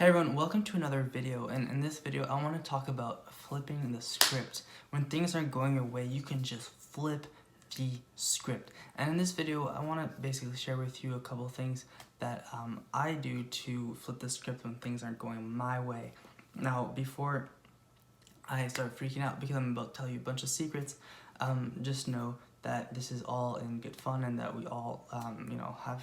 Hey everyone, welcome to another video, and in this video I want to talk about flipping the script. When things aren't going your way, you can just flip the script. And in this video I want to basically share with you a couple things that I do to flip the script when things aren't going my way. Now, before I start freaking out because I'm about to tell you a bunch of secrets, just know that this is all in good fun and that we all have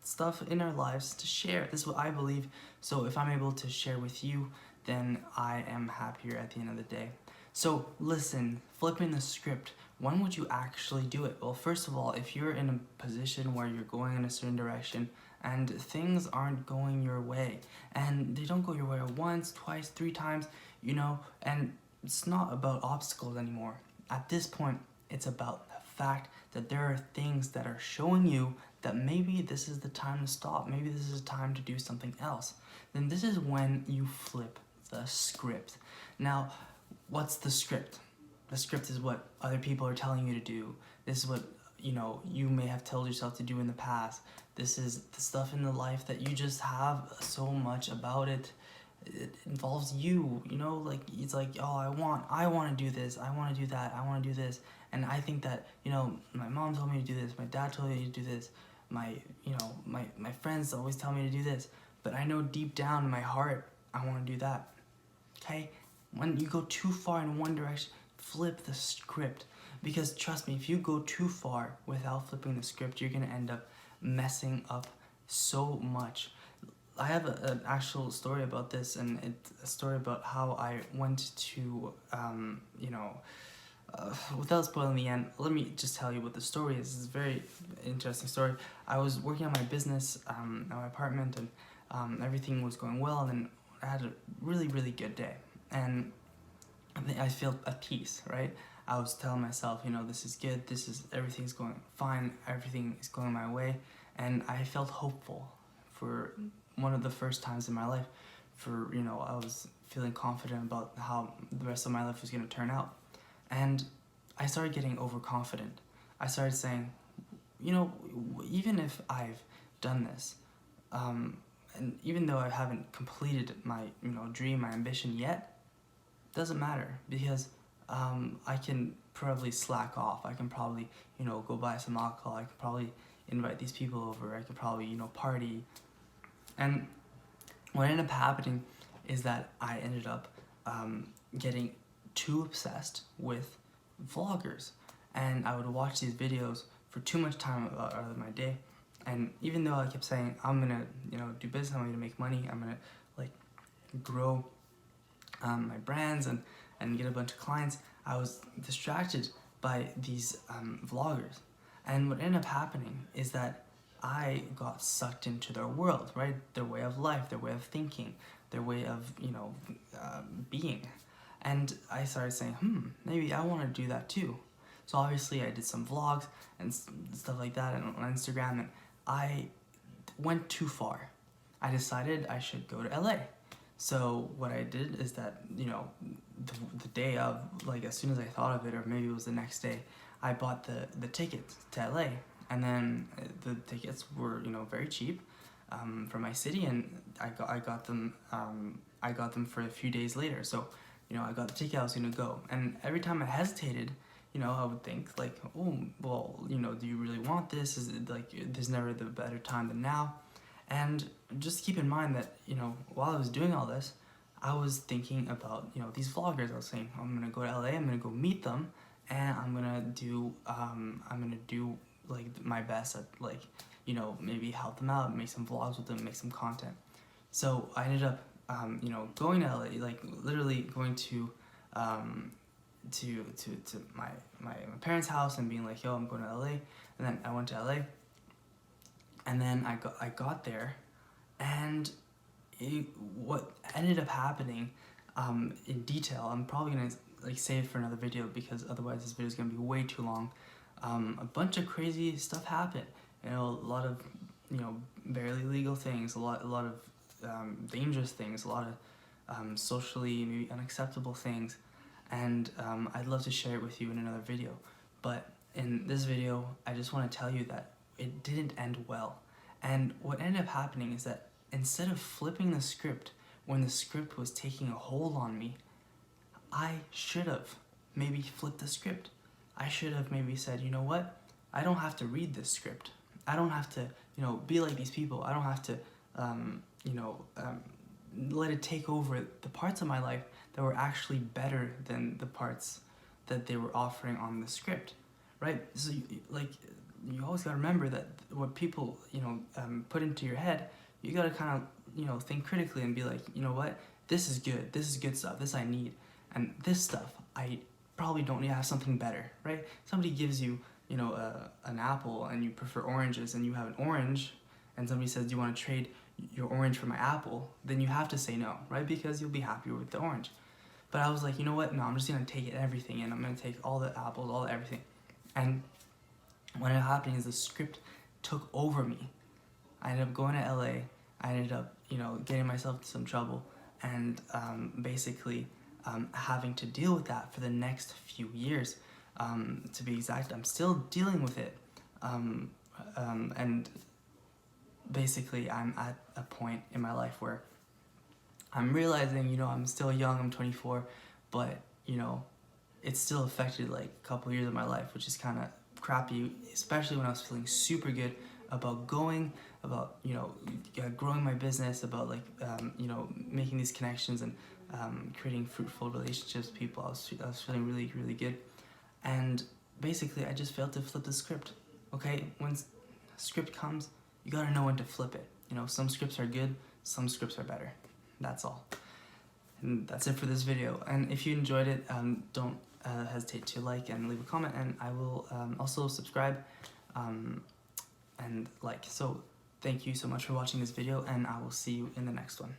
stuff in our lives to share. This is what I believe, so if I'm able to share with you, then I am happier at the end of the day. So listen, flipping the script, when would you actually do it? Well, first of all, if you're in a position where you're going in a certain direction and things aren't going your way, and they don't go your way once, twice, 3 times, and it's not about obstacles anymore. At this point, it's about the fact that there are things that are showing you that maybe this is the time to stop, maybe this is the time to do something else. Then this is when you flip the script. Now, what's the script? The script is what other people are telling you to do. This is what you may have told yourself to do in the past. This is the stuff in the life that you just have so much about it. It involves you, it's like, oh, I want to do this, I want to do that, I want to do this. And I think that, my mom told me to do this, my dad told me to do this, my friends always tell me to do this, but I know deep down in my heart, I want to do that. Okay? When you go too far in one direction, flip the script. Because trust me, if you go too far without flipping the script, you're going to end up messing up so much. I have an actual story about this, and it's a story about how I went to, without spoiling the end, let me just tell you what the story is. It's a very interesting story. I was working on my business, at my apartment, and everything was going well, and then I had a really, really good day. And I felt at peace, right? I was telling myself, this is good, everything's going fine, everything is going my way, and I felt hopeful for one of the first times in my life. I was feeling confident about how the rest of my life was going to turn out. And I started getting overconfident. I started saying, even if I've done this, and even though I haven't completed my, dream, my ambition yet, doesn't matter, because I can probably slack off. I can probably, go buy some alcohol. I could probably invite these people over. I could probably, party. And what ended up happening is that I ended up getting too obsessed with vloggers, and I would watch these videos for too much time out of my day. And even though I kept saying, I'm gonna do business, I'm gonna make money, I'm gonna grow my brands and get a bunch of clients, I was distracted by these vloggers. And what ended up happening is that I got sucked into their world, right? Their way of life, their way of thinking, their way of, being. And I started saying, maybe I want to do that too. So obviously I did some vlogs and stuff like that on Instagram, and I went too far. I decided I should go to LA. So what I did is that, the day of, as soon as I thought of it, or maybe it was the next day, I bought the tickets to LA. And then the tickets were, very cheap for my city, and I got them for a few days later. So, I got the ticket, I was gonna go. And every time I hesitated, I would think oh, well, do you really want this? Is it there's never the better time than now? And just keep in mind that, while I was doing all this, I was thinking about, these vloggers. I was saying, I'm gonna go to LA, I'm gonna go meet them, and I'm gonna do my best at maybe help them out, make some vlogs with them, make some content. So I ended up going to LA, literally going to my parents' house and being like, yo, I'm going to LA. And then I went to LA, and then I got there, and what ended up happening in detail, I'm probably gonna save it for another video, because otherwise this video is gonna be way too long. A bunch of crazy stuff happened. A lot of barely legal things, a lot of dangerous things, a lot of socially maybe unacceptable things, and I'd love to share it with you in another video. But in this video, I just want to tell you that it didn't end well. And what ended up happening is that instead of flipping the script, when the script was taking a hold on me, I should have maybe flipped the script. I should have maybe said, you know what? I don't have to read this script. I don't have to, be like these people. I don't have to, let it take over the parts of my life that were actually better than the parts that they were offering on the script, right? So, you always gotta remember that what people, put into your head, you gotta kind of, think critically and be like, you know what? This is good stuff. This I need. And this stuff, I probably don't need to have something better, right? Somebody gives you, an apple and you prefer oranges and you have an orange and somebody says, do you want to trade your orange for my apple? Then you have to say no, right? Because you'll be happier with the orange. But I was like, you know what? No, I'm just going to take everything and I'm going to take all the apples, all the everything. And what ended up happening is the script took over me. I ended up going to LA. I ended up, getting myself into some trouble and basically having to deal with that for the next few years. To be exact, I'm still dealing with it. And basically I'm at a point in my life where I'm realizing, I'm still young, I'm 24, but, it's still affected like a couple years of my life, which is kind of crappy, especially when I was feeling super good about growing my business, about making these connections and creating fruitful relationships with people. I was feeling really, really good. And basically I just failed to flip the script. Okay, when a script comes, you gotta know when to flip it. Some scripts are good, some scripts are better. That's all. And that's it for this video. And if you enjoyed it, don't hesitate to like and leave a comment, and I will also subscribe and like. So thank you so much for watching this video, and I will see you in the next one.